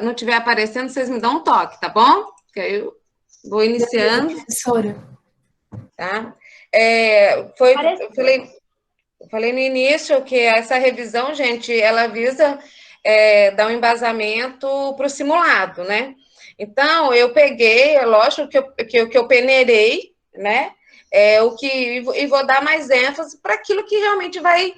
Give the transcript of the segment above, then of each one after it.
não estiver aparecendo, vocês me dão um toque, tá bom? Que aí eu vou iniciando. Professora. Tá? Eu falei no início que essa revisão, gente, ela visa dar um embasamento para o simulado, né? Então, eu peguei, é lógico que eu peneirei, né? E vou dar mais ênfase para aquilo que realmente vai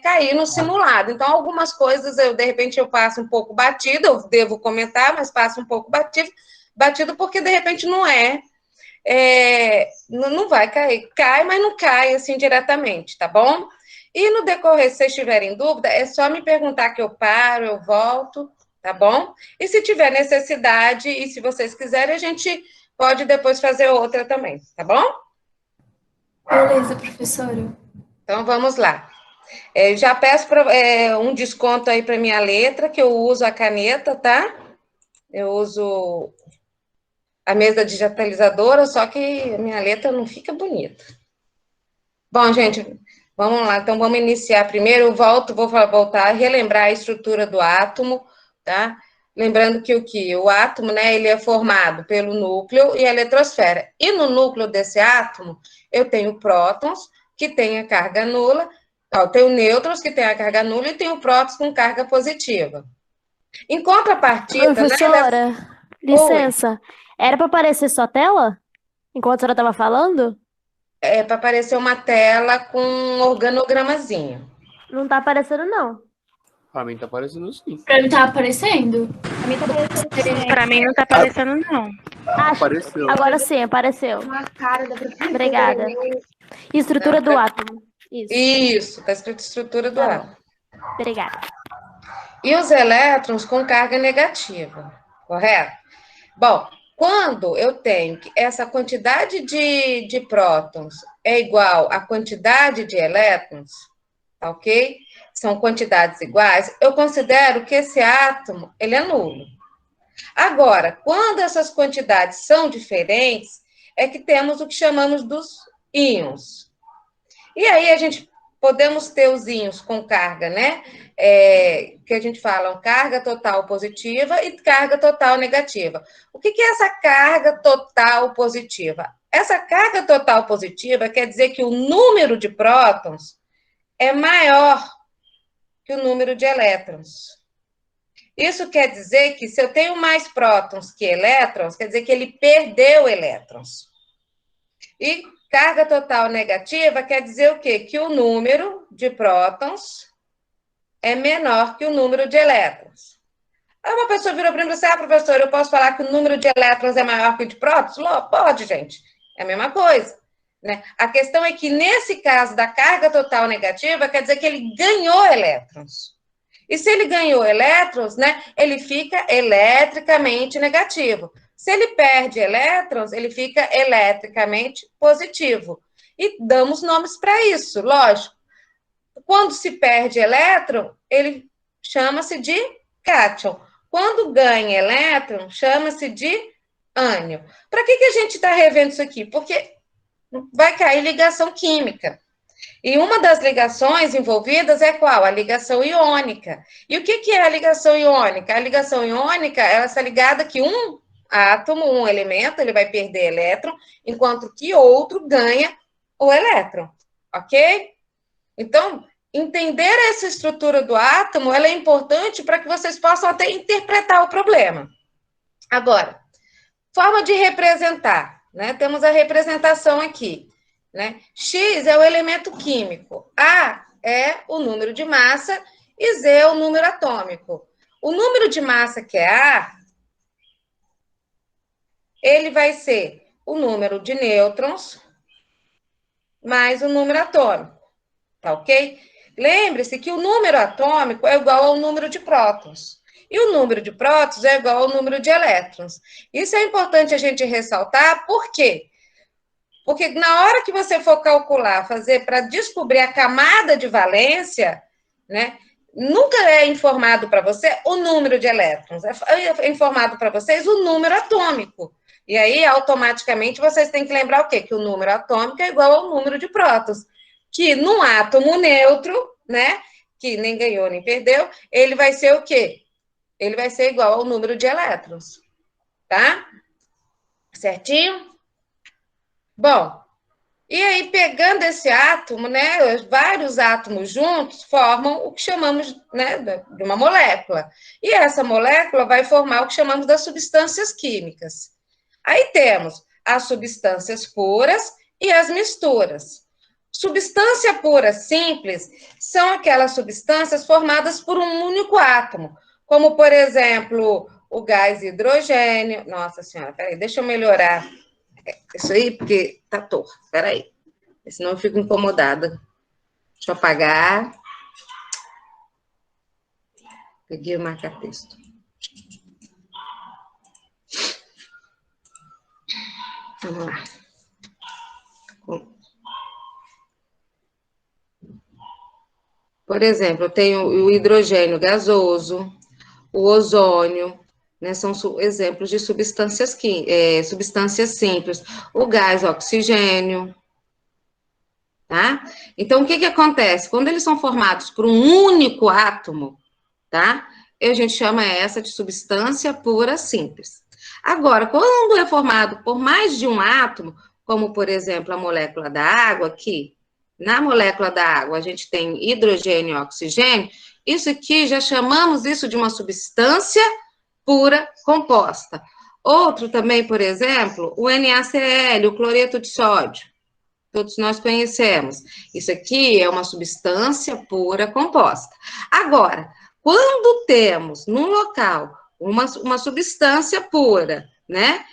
cair no simulado. Então, algumas coisas, de repente, eu passo um pouco batido, eu devo comentar, mas passo um pouco batido porque, de repente, não vai cair. Cai, mas não cai, assim, diretamente, tá bom? E no decorrer, se vocês tiverem dúvida, é só me perguntar que eu paro, eu volto, tá bom? E se tiver necessidade, e se vocês quiserem, a gente pode depois fazer outra também, tá bom? Beleza, professora. Então, vamos lá. Já peço um desconto aí para minha letra, que eu uso a caneta, tá? Eu uso a mesa digitalizadora, só que a minha letra não fica bonita. Bom, gente, vamos lá. Então, vamos iniciar primeiro. Vou voltar a relembrar a estrutura do átomo, tá? Lembrando que o átomo, né, ele é formado pelo núcleo e a eletrosfera. E no núcleo desse átomo, eu tenho prótons, que têm a carga nula, eu tenho nêutrons, que têm a carga nula, e tenho prótons com carga positiva. Em contrapartida, Professora, né, licença. Era para aparecer sua tela? Enquanto a senhora estava falando? para aparecer uma tela com um organogramazinho. Não tá aparecendo, não. Pra mim tá aparecendo sim. Pra mim tá aparecendo. Pra mim tá aparecendo também. Pra mim não tá aparecendo, não. Apareceu. Agora sim, apareceu. Uma cara da professora. Obrigada. Estrutura do átomo. Isso. Isso, tá escrito estrutura do Tá átomo. Obrigada. E os elétrons com carga negativa, correto? Bom, quando eu tenho que essa quantidade de prótons é igual à quantidade de elétrons, tá ok? São quantidades iguais, eu considero que esse átomo, ele é nulo. Agora, quando essas quantidades são diferentes, é que temos o que chamamos dos íons. E aí a gente podemos ter os íons com carga, né? Que a gente fala carga total positiva e carga total negativa. O que é essa carga total positiva? Essa carga total positiva quer dizer que o número de prótons é maior que o número de elétrons. Isso quer dizer que se eu tenho mais prótons que elétrons, quer dizer que ele perdeu elétrons. E carga total negativa quer dizer o quê? Que o número de prótons é menor que o número de elétrons. Aí uma pessoa virou para mim e disse, professor, eu posso falar que o número de elétrons é maior que o de prótons? Pode, gente. É a mesma coisa. Né? A questão é que, nesse caso da carga total negativa, quer dizer que ele ganhou elétrons. E se ele ganhou elétrons, né, ele fica eletricamente negativo. Se ele perde elétrons, ele fica eletricamente positivo. E damos nomes para isso, lógico. Quando se perde elétron, ele chama-se de cátion. Quando ganha elétron, chama-se de ânion. Para que a gente está revendo isso aqui? Porque vai cair ligação química. E uma das ligações envolvidas é qual? A ligação iônica. E o que é a ligação iônica? A ligação iônica, ela está ligada que um átomo, um elemento, ele vai perder elétron, enquanto que outro ganha o elétron, ok? Então, entender essa estrutura do átomo, ela é importante para que vocês possam até interpretar o problema. Agora, forma de representar, né? Temos a representação aqui. Né? X é o elemento químico, A é o número de massa e Z é o número atômico. O número de massa, que é A, ele vai ser o número de nêutrons mais o número atômico, tá ok? Lembre-se que o número atômico é igual ao número de prótons. E o número de prótons é igual ao número de elétrons. Isso é importante a gente ressaltar, por quê? Porque na hora que você for calcular, fazer para descobrir a camada de valência, né, nunca é informado para você o número de elétrons, é informado para vocês o número atômico. E aí, automaticamente, vocês têm que lembrar o quê? Que o número atômico é igual ao número de prótons. Que num átomo neutro, né, que nem ganhou nem perdeu, ele vai ser o quê? ele vai ser igual ao número de elétrons, tá? Certinho? Bom, e aí pegando esse átomo, né, vários átomos juntos formam o que chamamos, né, de uma molécula. E essa molécula vai formar o que chamamos das substâncias químicas. Aí temos as substâncias puras e as misturas. Substância pura simples são aquelas substâncias formadas por um único átomo, como, por exemplo, o gás hidrogênio. Nossa Senhora, peraí, deixa eu melhorar isso aí, porque tá torto. Peraí, senão eu fico incomodada. Deixa eu apagar. Peguei o marca-texto. Vamos lá. Por exemplo, eu tenho o hidrogênio gasoso, o ozônio, né, são exemplos de substâncias simples. O gás oxigênio, tá? Então, o que acontece? Quando eles são formados por um único átomo, tá? A gente chama essa de substância pura simples. Agora, quando é formado por mais de um átomo, como, por exemplo, a molécula da água, aqui, na molécula da água, a gente tem hidrogênio e oxigênio, isso aqui, já chamamos isso de uma substância pura composta. Outro também, por exemplo, o NaCl, o cloreto de sódio. Todos nós conhecemos. Isso aqui é uma substância pura composta. Agora, quando temos num local uma substância pura, né,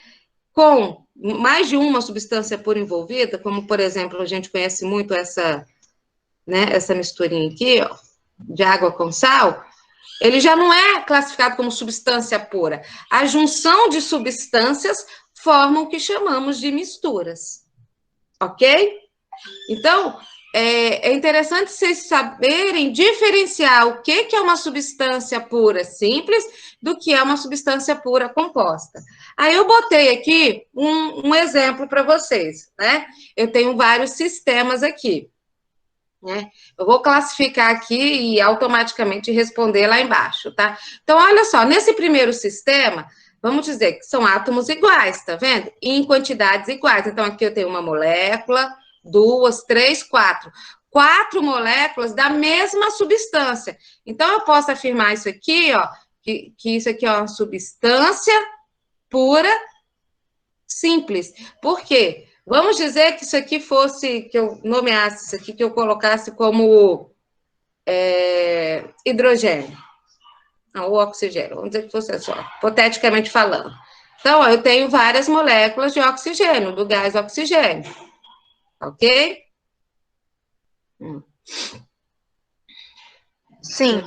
com mais de uma substância pura envolvida, como, por exemplo, a gente conhece muito essa, né, essa misturinha aqui, ó, de água com sal, ele já não é classificado como substância pura. A junção de substâncias forma o que chamamos de misturas. Ok? Então, é interessante vocês saberem diferenciar o que é uma substância pura simples do que é uma substância pura composta. Aí eu botei aqui um exemplo para vocês, né? Eu tenho vários sistemas aqui, né? Eu vou classificar aqui e automaticamente responder lá embaixo, tá? Então, olha só, nesse primeiro sistema, vamos dizer que são átomos iguais, tá vendo? Em quantidades iguais. Então, aqui eu tenho uma molécula, 2, 3, 4. 4 moléculas da mesma substância. Então, eu posso afirmar isso aqui, ó, que isso aqui é uma substância pura simples. Por quê? Vamos dizer que isso aqui fosse, que eu nomeasse isso aqui, que eu colocasse como hidrogênio. Não, o oxigênio. Vamos dizer que fosse só, hipoteticamente falando. Então, ó, eu tenho várias moléculas de oxigênio, do gás oxigênio. Ok? Sim.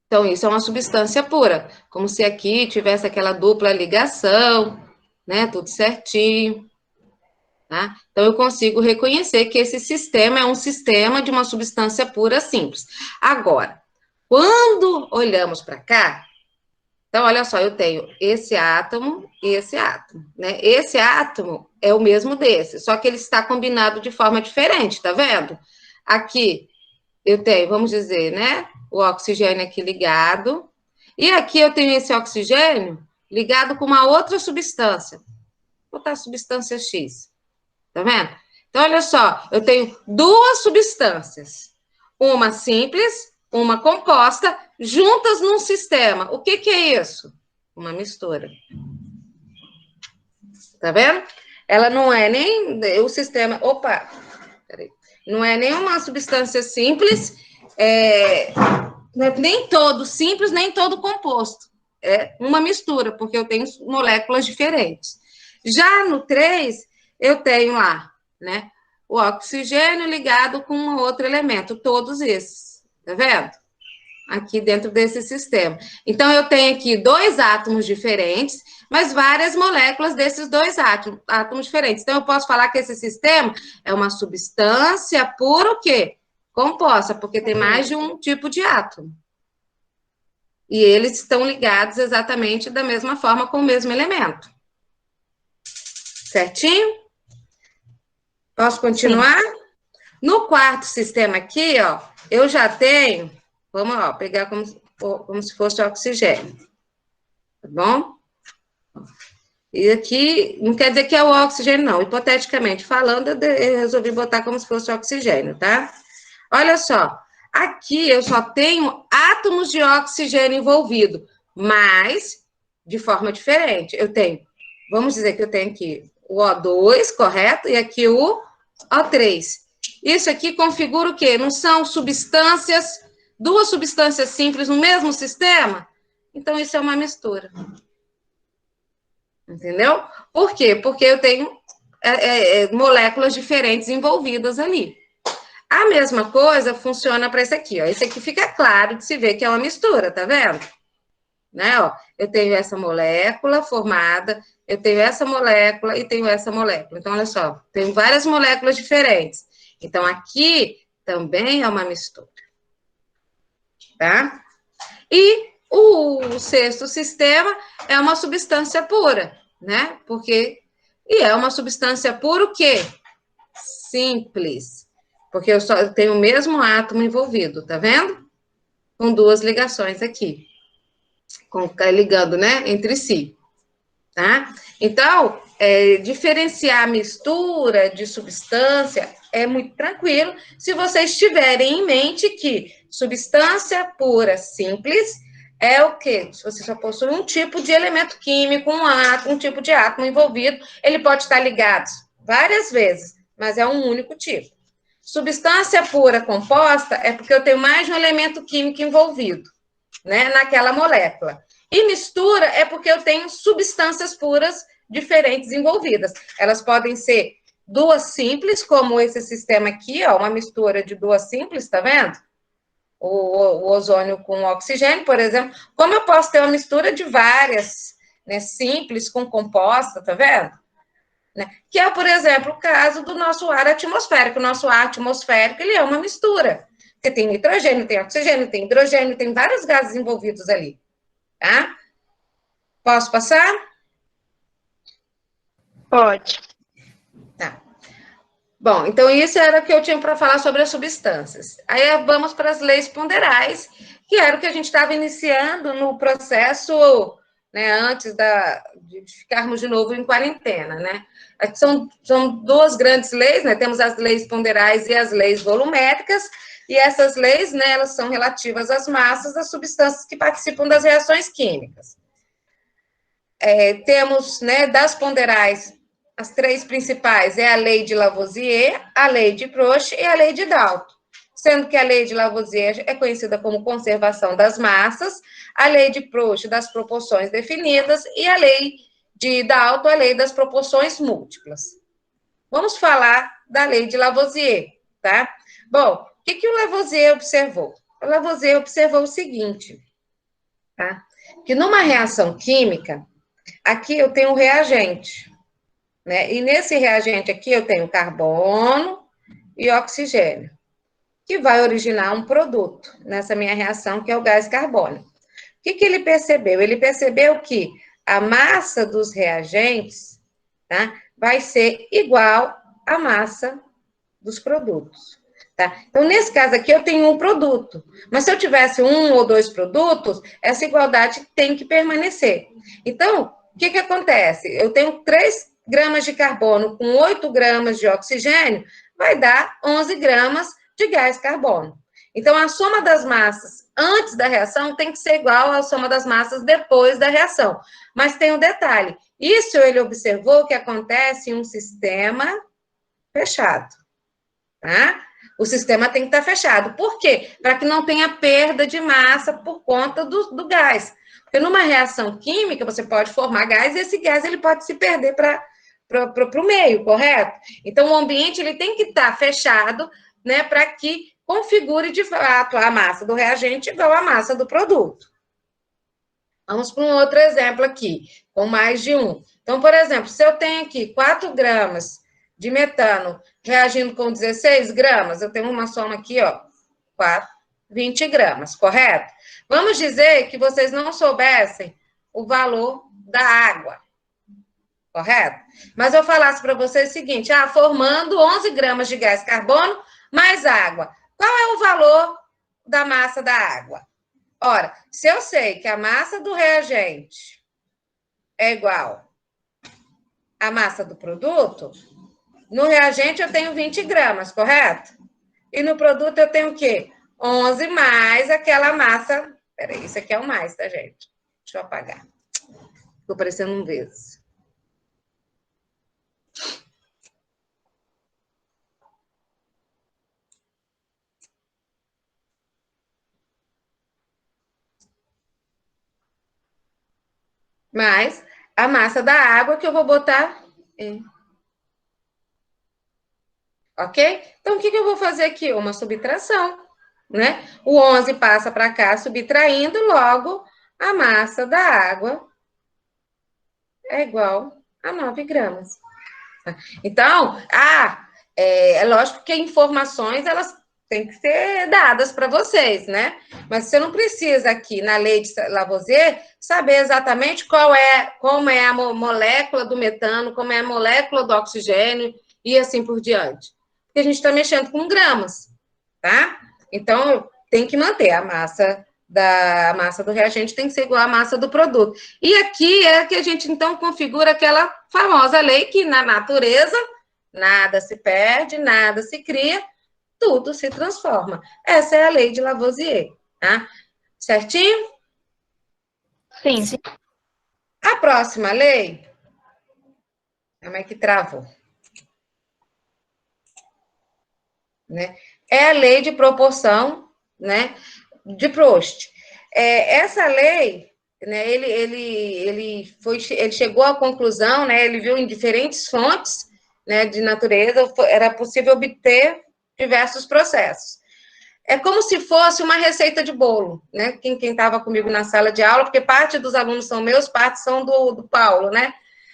Então, isso é uma substância pura. Como se aqui tivesse aquela dupla ligação, né? Tudo certinho. Tá? Então, eu consigo reconhecer que esse sistema é um sistema de uma substância pura simples. Agora, quando olhamos para cá, então, olha só, eu tenho esse átomo e esse átomo, né? Esse átomo é o mesmo desse, só que ele está combinado de forma diferente, tá vendo? Aqui eu tenho, vamos dizer, né? O oxigênio aqui ligado, e aqui eu tenho esse oxigênio ligado com uma outra substância. Vou botar a substância X, tá vendo? Então, olha só, eu tenho duas substâncias, uma simples, uma composta, juntas num sistema. O que é isso? Uma mistura. Tá vendo? Ela não é nem o sistema... Opa! Peraí. Não é nem uma substância simples, nem todo simples, nem todo composto. É uma mistura, porque eu tenho moléculas diferentes. Já no 3, eu tenho lá, né? O oxigênio ligado com um outro elemento, todos esses. Tá vendo? Aqui dentro desse sistema. Então, eu tenho aqui 2 átomos diferentes, mas várias moléculas desses 2 átomos diferentes. Então, eu posso falar que esse sistema é uma substância pura o quê? Composta, porque tem mais de um tipo de átomo. E eles estão ligados exatamente da mesma forma com o mesmo elemento. Certinho? Posso continuar? Sim. No quarto sistema aqui, ó, eu já tenho... Vamos, ó, pegar como se fosse oxigênio. tá bom? E aqui, não quer dizer que é o oxigênio, não. Hipoteticamente falando, eu resolvi botar como se fosse oxigênio, tá? Olha só, aqui eu só tenho átomos de oxigênio envolvido, mas de forma diferente. Eu tenho, vamos dizer que eu tenho aqui o O2, correto? E aqui o O3. Isso aqui configura o quê? Não são substâncias, duas substâncias simples no mesmo sistema? Então, isso é uma mistura. Entendeu? Por quê? Porque eu tenho moléculas diferentes envolvidas ali. A mesma coisa funciona para esse aqui, ó. Esse aqui fica claro de se ver que é uma mistura, tá vendo? Né, ó, eu tenho essa molécula formada, eu tenho essa molécula e tenho essa molécula. Então, olha só, tenho várias moléculas diferentes. Então, aqui também é uma mistura. Tá? E o sexto sistema é uma substância pura, né? E é uma substância pura o quê? Simples. Porque eu tenho o mesmo átomo envolvido, tá vendo? Com duas ligações aqui. Ligando, né? Entre si. Tá? Então, diferenciar a mistura de substância é muito tranquilo se vocês tiverem em mente que substância pura simples é o quê? Se você só possui um tipo de elemento químico, um tipo de átomo envolvido, ele pode estar ligado várias vezes, mas é um único tipo. Substância pura composta é porque eu tenho mais de um elemento químico envolvido, né, naquela molécula. E mistura é porque eu tenho substâncias puras diferentes envolvidas. Elas podem ser duas simples, como esse sistema aqui, ó, uma mistura de duas simples, tá vendo? O ozônio com o oxigênio, por exemplo. Como eu posso ter uma mistura de várias, né, simples com composta, tá vendo? Né? Que é, por exemplo, o caso do nosso ar atmosférico. O nosso ar atmosférico, ele é uma mistura. Porque tem nitrogênio, tem oxigênio, tem hidrogênio, tem vários gases envolvidos ali. Tá? Posso passar? Pode. Tá. Bom, então isso era o que eu tinha para falar sobre as substâncias. Aí vamos para as leis ponderais, que era o que a gente estava iniciando no processo, né, antes de ficarmos de novo em quarentena, né? São duas grandes leis, né? Temos as leis ponderais e as leis volumétricas, e essas leis, né, elas são relativas às massas das substâncias que participam das reações químicas. Temos, né, das ponderais, as três principais é a lei de Lavoisier, a lei de Proust e a lei de Dalton. Sendo que a lei de Lavoisier é conhecida como conservação das massas, a lei de Proust das proporções definidas e a lei de Dalton, a lei das proporções múltiplas. Vamos falar da lei de Lavoisier, tá? Bom, o que o Lavoisier observou? O Lavoisier observou o seguinte, tá? Que numa reação química, aqui eu tenho um reagente, né? E nesse reagente aqui eu tenho carbono e oxigênio, que vai originar um produto nessa minha reação, que é o gás carbônico. O que ele percebeu? Ele percebeu que a massa dos reagentes, tá, vai ser igual à massa dos produtos. Tá? Então, nesse caso aqui, eu tenho um produto. Mas se eu tivesse um ou dois produtos, essa igualdade tem que permanecer. Então, o que acontece? Eu tenho 3 gramas de carbono com 8 gramas de oxigênio, vai dar 11 gramas de gás carbono. Então, a soma das massas antes da reação tem que ser igual à soma das massas depois da reação. Mas tem um detalhe. Isso ele observou que acontece em um sistema fechado. Tá? O sistema tem que estar fechado. Por quê? Para que não tenha perda de massa por conta do gás. Porque numa reação química, você pode formar gás e esse gás ele pode se perder para o meio, correto? Então, o ambiente ele tem que estar fechado, né, para que configure de fato a massa do reagente igual à massa do produto. Vamos para um outro exemplo aqui, com mais de um. Então, por exemplo, se eu tenho aqui 4 gramas de metano reagindo com 16 gramas, eu tenho uma soma aqui, ó, 20 gramas, correto? Vamos dizer que vocês não soubessem o valor da água, correto? Mas eu falasse para vocês o seguinte, formando 11 gramas de gás carbono mais água. Qual é o valor da massa da água? Ora, se eu sei que a massa do reagente é igual à massa do produto, no reagente eu tenho 20 gramas, correto? E no produto eu tenho o quê? 11 mais aquela massa. Peraí, isso aqui é o mais, tá, gente? Deixa eu apagar. Ficou parecendo um vezes. Mais a massa da água que eu vou botar em. Ok? Então, o que eu vou fazer aqui? Uma subtração, né? O 11 passa para cá, subtraindo, logo, a massa da água é igual a 9 gramas. Então, é lógico que informações, elas têm que ser dadas para vocês, né? Mas você não precisa aqui, na lei de Lavoisier, saber exatamente como é a molécula do metano, como é a molécula do oxigênio e assim por diante. Porque a gente está mexendo com gramas, tá? Então, tem que manter a massa do reagente tem que ser igual à massa do produto. E aqui é que a gente, então, configura aquela famosa lei que, na natureza, nada se perde, nada se cria, tudo se transforma. Essa é a lei de Lavoisier, tá? Certinho? Sim. A próxima lei... Como é que travou? Né? É a lei de proporção, né, de Proust. Essa lei, né, ele chegou à conclusão, né, ele viu em diferentes fontes, né, de natureza, era possível obter diversos processos. É como se fosse uma receita de bolo, né? Quem estava comigo na sala de aula, porque parte dos alunos são meus, parte são do Paulo, né?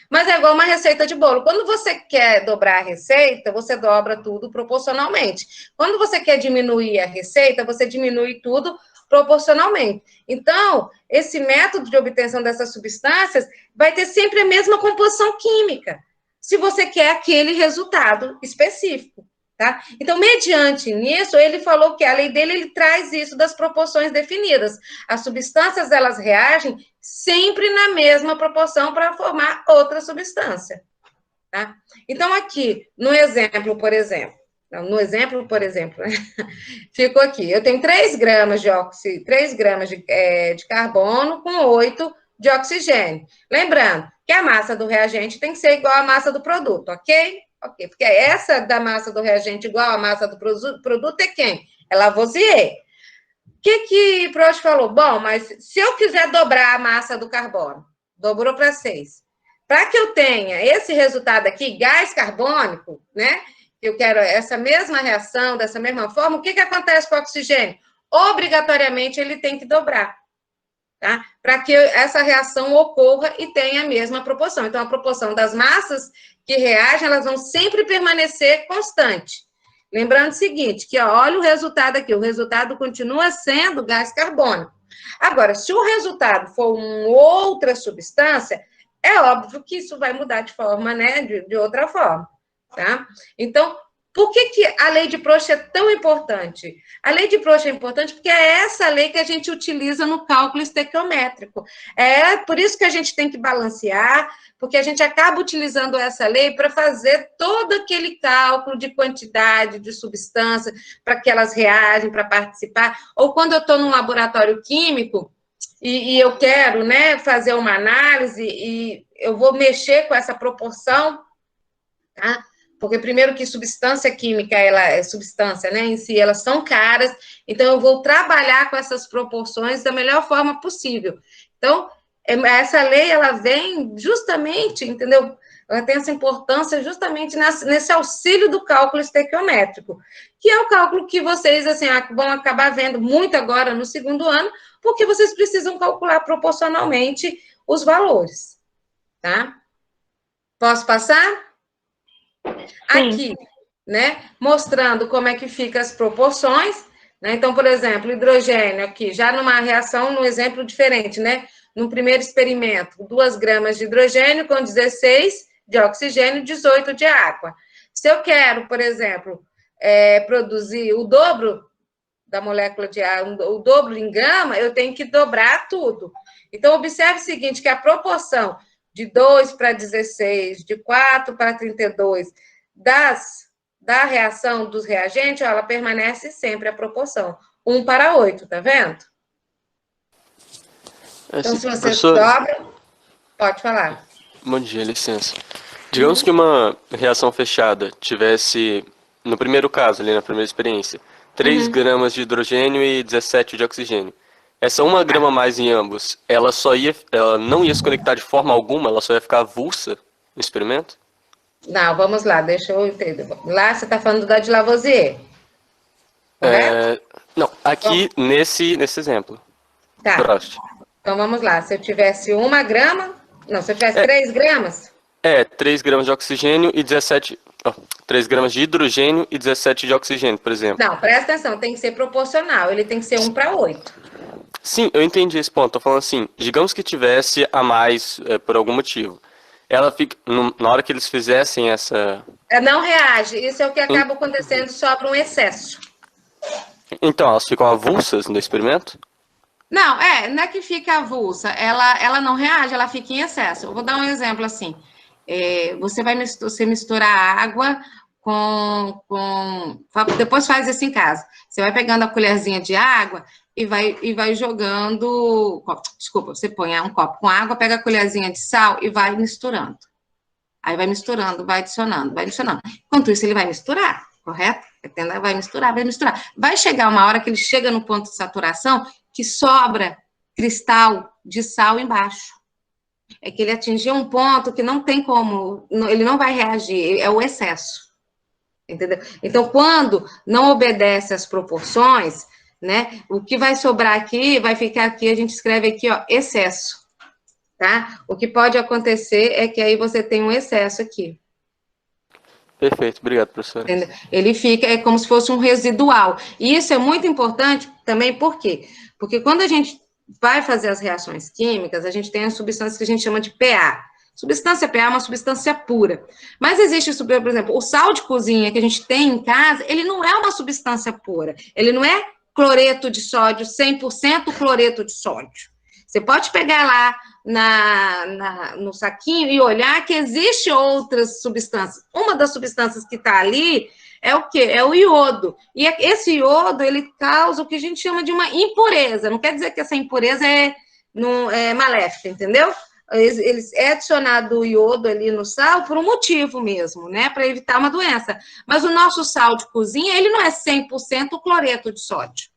Mas é igual uma receita de bolo. Quando você quer dobrar a receita, você dobra tudo proporcionalmente. Quando você quer diminuir a receita, você diminui tudo proporcionalmente. Então, esse método de obtenção dessas substâncias vai ter sempre a mesma composição química, se você quer aquele resultado específico. Tá? Então, mediante nisso, ele falou que a lei dele, ele traz isso das proporções definidas. As substâncias, elas reagem sempre na mesma proporção para formar outra substância. Tá? Então, aqui, no exemplo, por exemplo, né? Ficou aqui, eu tenho 3 gramas de carbono com 8 de oxigênio. Lembrando que a massa do reagente tem que ser igual à massa do produto, ok? Ok, porque essa da massa do reagente igual à massa do produto é quem? É Lavoisier. O que Proust falou? Bom, mas se eu quiser dobrar a massa do carbono, dobrou para 6. Para que eu tenha esse resultado aqui, gás carbônico, né? Eu quero essa mesma reação, dessa mesma forma, o que acontece com o oxigênio? Obrigatoriamente ele tem que dobrar. Tá? Para que essa reação ocorra e tenha a mesma proporção. Então, a proporção das massas que reagem, elas vão sempre permanecer constante. Lembrando o seguinte, que ó, olha o resultado aqui, o resultado continua sendo gás carbônico. Agora, se o resultado for uma outra substância, é óbvio que isso vai mudar de forma, né, de outra forma, tá? Então, por que a lei de Proust é tão importante? A lei de Proust é importante porque é essa lei que a gente utiliza no cálculo estequiométrico. É por isso que a gente tem que balancear, porque a gente acaba utilizando essa lei para fazer todo aquele cálculo de quantidade de substância, para que elas reagem, para participar. Ou quando eu estou num laboratório químico e eu quero, né, fazer uma análise e eu vou mexer com essa proporção, tá? Porque, primeiro, que substância química, ela é substância, né, em si, elas são caras, então eu vou trabalhar com essas proporções da melhor forma possível. Então, essa lei, ela vem justamente, entendeu? Ela tem essa importância justamente nesse auxílio do cálculo estequiométrico, que é o cálculo que vocês, assim, vão acabar vendo muito agora no segundo ano, porque vocês precisam calcular proporcionalmente os valores, tá? Posso passar? Aqui, né, mostrando como é que fica as proporções, né? Então, por exemplo, hidrogênio aqui, já numa reação, num exemplo diferente, né? No primeiro experimento, 2 gramas de hidrogênio com 16 de oxigênio, 18 de água. Se eu quero, por exemplo, produzir o dobro da molécula de água, o dobro em gama, eu tenho que dobrar tudo. Então, observe o seguinte, que a proporção de 2 para 16, de 4 para 32, da reação dos reagentes, ela permanece sempre a proporção 1 para 8, tá vendo? Então, se você dobra, pode falar. Bom dia, licença. Digamos que uma reação fechada tivesse, no primeiro caso, ali na primeira experiência, 3 gramas de hidrogênio e 17 de oxigênio. Essa 1 grama a mais em ambos, ela não ia se conectar de forma alguma, ela só ia ficar avulsa no experimento? Não, vamos lá, deixa eu entender. Lá você está falando da de Lavoisier, correto? Não, aqui nesse exemplo. Tá. Prost. Então vamos lá, se eu tivesse 1 grama, não, se eu tivesse 3 gramas... 3 gramas de oxigênio e 3 gramas de hidrogênio e 17 de oxigênio, por exemplo. Não, presta atenção, tem que ser proporcional, ele tem que ser 1 para 8. Sim, eu entendi esse ponto. Tô falando assim, digamos que tivesse a mais por algum motivo. Ela fica, na hora que eles fizessem essa... Não reage, isso é o que acaba acontecendo, sobra um excesso. Então, elas ficam avulsas no experimento? Não, não é que fica avulsa, ela não reage, ela fica em excesso. Eu vou dar um exemplo assim, você mistura água depois faz isso em casa. Você vai pegando a colherzinha de água e vai jogando, desculpa, você põe um copo com água, pega a colherzinha de sal e vai misturando. Aí vai misturando, vai adicionando, vai adicionando. Enquanto isso, ele vai misturar, correto? Vai misturar, vai misturar. Vai chegar uma hora que ele chega no ponto de saturação que sobra cristal de sal embaixo. É que ele atingiu um ponto que não tem como, ele não vai reagir, é o excesso. Entendeu? Então, quando não obedece às proporções, né, o que vai sobrar aqui, vai ficar aqui, a gente escreve aqui, ó, excesso, tá? O que pode acontecer é que aí você tem um excesso aqui. Perfeito, obrigado, professor. Entendeu? Ele fica, é como se fosse um residual. E isso é muito importante também, por quê? Porque quando a gente vai fazer as reações químicas, a gente tem as substâncias que a gente chama de PA. Substância PA é uma substância pura. Mas existe, por exemplo, o sal de cozinha que a gente tem em casa, ele não é uma substância pura. Ele não é cloreto de sódio, 100% cloreto de sódio. Você pode pegar lá no saquinho e olhar que existe outras substâncias. Uma das substâncias que está ali é o quê? É o iodo. E esse iodo, ele causa o que a gente chama de uma impureza. Não quer dizer que essa impureza é maléfica, entendeu? É adicionado o iodo ali no sal por um motivo mesmo, né? Para evitar uma doença. Mas o nosso sal de cozinha, ele não é 100% cloreto de sódio,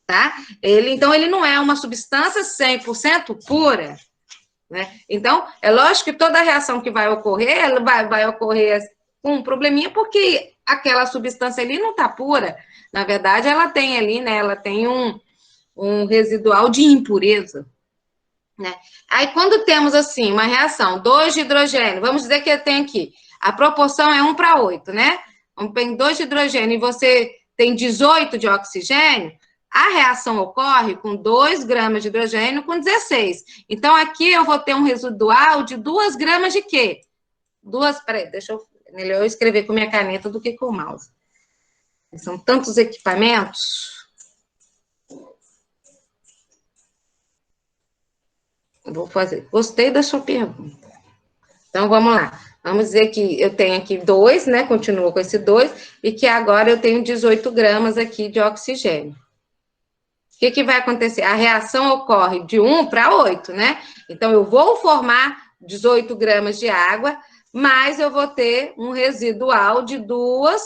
tá? Então, ele não é uma substância 100% pura, né? Então, é lógico que toda reação que vai ocorrer, ela vai ocorrer com um probleminha, porque aquela substância ali não está pura. Na verdade, ela tem ali, né? Ela tem um residual de impureza, né? Aí, quando temos, assim, uma reação, 2 de hidrogênio, vamos dizer que eu tenho aqui, a proporção é 1 para 8, né? Tem 2 de hidrogênio e você tem 18 de oxigênio, a reação ocorre com 2 gramas de hidrogênio com 16. Então, aqui eu vou ter um residual de 2 gramas de quê? Peraí, deixa eu... Melhor eu escrever com minha caneta do que com o mouse. São tantos equipamentos... Vou fazer. Gostei da sua pergunta. Então, vamos lá. Vamos dizer que eu tenho aqui 2, né? Continuo com esse 2, e que agora eu tenho 18 gramas aqui de oxigênio. O que vai acontecer? A reação ocorre de 1 para 8, né? Então, eu vou formar 18 gramas de água, mas eu vou ter um residual de 2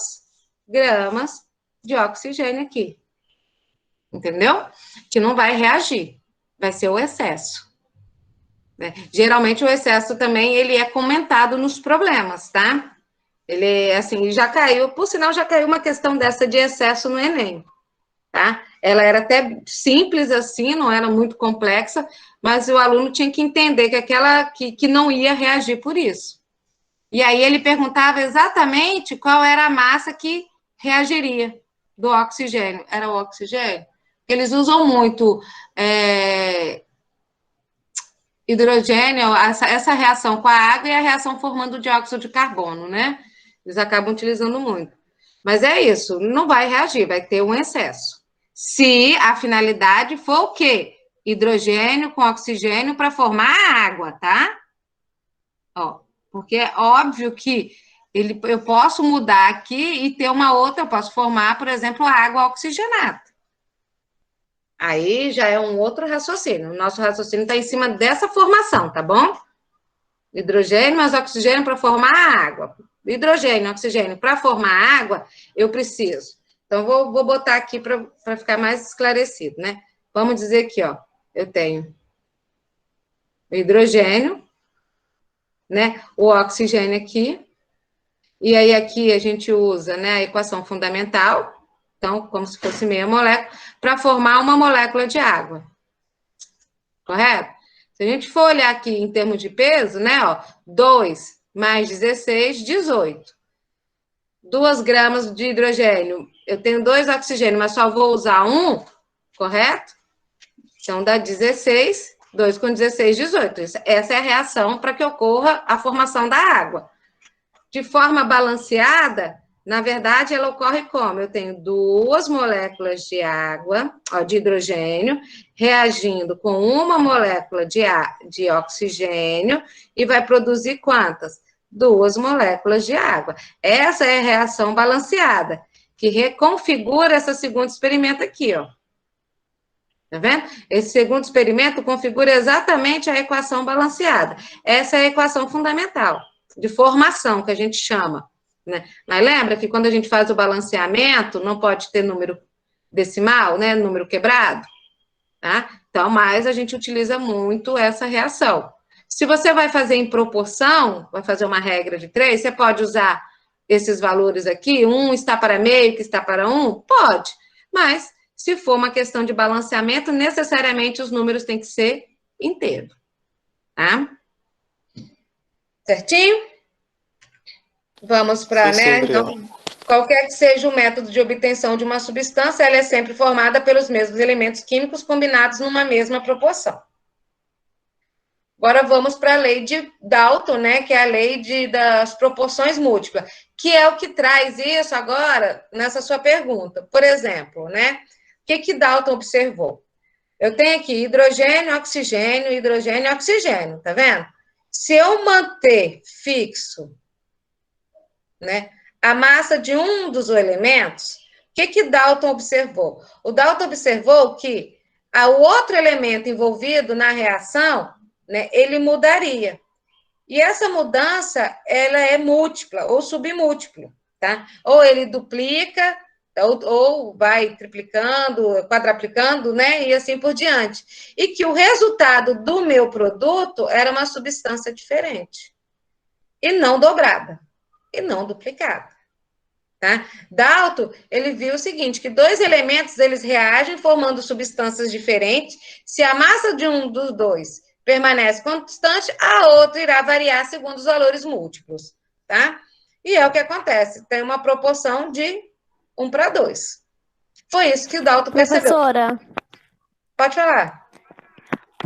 gramas de oxigênio aqui. Entendeu? Que não vai reagir. Vai ser o excesso. Né? Geralmente o excesso também, ele é comentado nos problemas, tá? Ele, assim, já caiu, por sinal, já caiu uma questão dessa de excesso no Enem, tá? Ela era até simples assim, não era muito complexa, mas o aluno tinha que entender que não ia reagir por isso. E aí ele perguntava exatamente qual era a massa que reagiria do oxigênio. Era o oxigênio? Eles usam muito... hidrogênio, essa reação com a água e a reação formando dióxido de carbono, né? Eles acabam utilizando muito. Mas é isso, não vai reagir, vai ter um excesso. Se a finalidade for o quê? Hidrogênio com oxigênio para formar a água, tá? Ó, porque é óbvio que eu posso mudar aqui e ter uma outra, eu posso formar, por exemplo, água oxigenada. Aí já é um outro raciocínio. O nosso raciocínio está em cima dessa formação, tá bom? Hidrogênio mais oxigênio para formar água. Hidrogênio, oxigênio para formar água, eu preciso. Então, vou botar aqui para ficar mais esclarecido, né? Vamos dizer aqui, ó, eu tenho o hidrogênio, né? O oxigênio aqui. E aí, aqui a gente usa, né, a equação fundamental, então, como se fosse meia molécula, para formar uma molécula de água. Correto? Se a gente for olhar aqui em termos de peso, né, ó, 2 mais 16, 18. 2 gramas de hidrogênio. Eu tenho 2 oxigênio, mas só vou usar 1, correto? Então, dá 16, 2 com 16, 18. Essa é a reação para que ocorra a formação da água. De forma balanceada, na verdade, ela ocorre como? Eu tenho 2 moléculas de água, ó, de hidrogênio, reagindo com uma molécula de oxigênio e vai produzir quantas? 2 moléculas de água. Essa é a reação balanceada, que reconfigura esse segundo experimento aqui, ó. Tá vendo? Esse segundo experimento configura exatamente a equação balanceada. Essa é a equação fundamental de formação, que a gente chama, né? Mas lembra que quando a gente faz o balanceamento, não pode ter número decimal, né? Número quebrado, tá? Então, mas a gente utiliza muito essa reação. Se você vai fazer em proporção, vai fazer uma regra de 3, você pode usar esses valores aqui, 1 está para meio, que está para 1? Pode, mas se for uma questão de balanceamento, necessariamente os números têm que ser inteiros, tá? Certinho? Vamos para, né? Então, qualquer que seja o método de obtenção de uma substância, ela é sempre formada pelos mesmos elementos químicos combinados numa mesma proporção. Agora vamos para a lei de Dalton, né? Que é a lei das proporções múltiplas, que é o que traz isso agora nessa sua pergunta. Por exemplo, né? O que Dalton observou? Eu tenho aqui hidrogênio, oxigênio, tá vendo? Se eu manter fixo, né, a massa de um dos elementos, o que Dalton observou? O Dalton observou que o outro elemento envolvido na reação, né, ele mudaria. E essa mudança, ela é múltipla ou submúltipla, tá? Ou ele duplica, ou vai triplicando, quadruplicando, né, e assim por diante. E que o resultado do meu produto era uma substância diferente. E não dobrada. E não duplicada. Tá? Dalton, ele viu o seguinte, que 2 elementos, eles reagem formando substâncias diferentes. Se a massa de um dos 2 permanece constante, a outra irá variar segundo os valores múltiplos, tá? E é o que acontece, tem uma proporção de 1 para 2. Foi isso que o Dalton percebeu. Professora, Pode falar.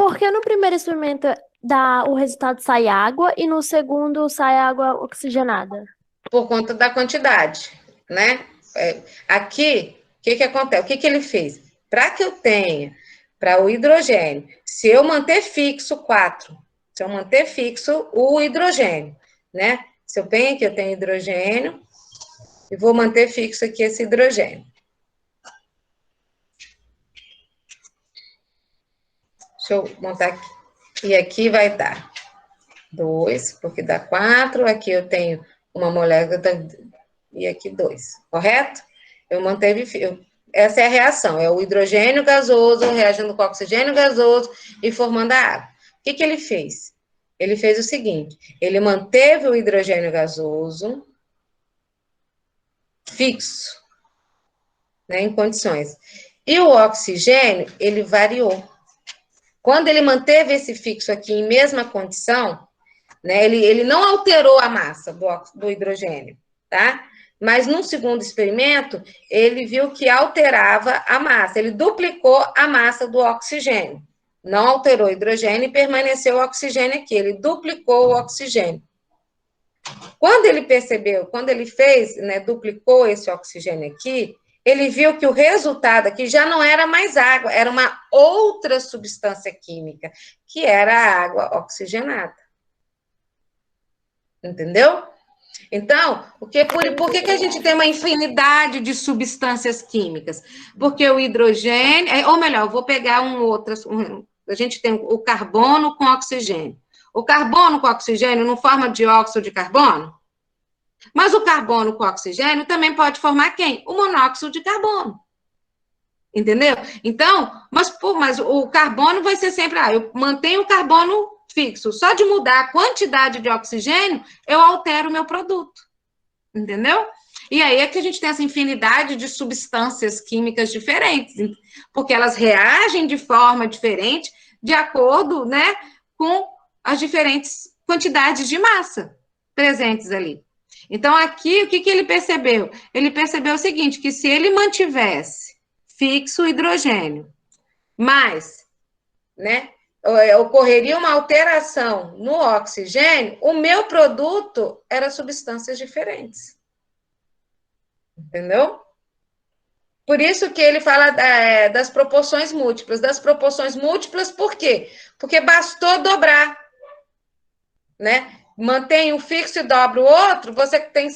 por que no primeiro experimento o resultado sai água e no segundo sai água oxigenada? Por conta da quantidade, né? Aqui, o que acontece? O que ele fez? Para que eu tenha, para o hidrogênio, se eu manter fixo 4, se eu manter fixo o hidrogênio, né? Se eu venho aqui, eu tenho hidrogênio, e vou manter fixo aqui esse hidrogênio. Deixa eu montar aqui. E aqui vai dar 2, porque dá 4, aqui eu tenho uma molécula, e aqui 2, correto? Eu manteve, essa é a reação, é o hidrogênio gasoso reagindo com o oxigênio gasoso e formando a água. O que ele fez? Ele fez o seguinte, ele manteve o hidrogênio gasoso fixo, né, em condições. E o oxigênio, ele variou. Quando ele manteve esse fixo aqui em mesma condição, né, ele não alterou a massa do hidrogênio, tá? Mas no segundo experimento, ele viu que alterava a massa, ele duplicou a massa do oxigênio. Não alterou o hidrogênio e permaneceu o oxigênio aqui, ele duplicou o oxigênio. Quando ele percebeu, quando ele fez, né, duplicou esse oxigênio aqui, ele viu que o resultado aqui já não era mais água, era uma outra substância química, que era a água oxigenada. Entendeu? Então, por que a gente tem uma infinidade de substâncias químicas? Porque o hidrogênio, ou melhor, eu vou pegar a gente tem o carbono com oxigênio. O carbono com oxigênio não forma dióxido de carbono? Mas o carbono com oxigênio também pode formar quem? O monóxido de carbono. Entendeu? Então, mas o carbono vai ser sempre, eu mantenho o carbono fixo. Só de mudar a quantidade de oxigênio, eu altero o meu produto. Entendeu? E aí é que a gente tem essa infinidade de substâncias químicas diferentes, porque elas reagem de forma diferente de acordo, né, com as diferentes quantidades de massa presentes ali. Então, aqui, o que ele percebeu? Ele percebeu o seguinte, que se ele mantivesse fixo o hidrogênio, mas, né, ocorreria uma alteração no oxigênio, o meu produto era substâncias diferentes. Entendeu? Por isso que ele fala das proporções múltiplas. Das proporções múltiplas, por quê? Porque bastou dobrar, né? Mantém um fixo e dobra o outro, você tem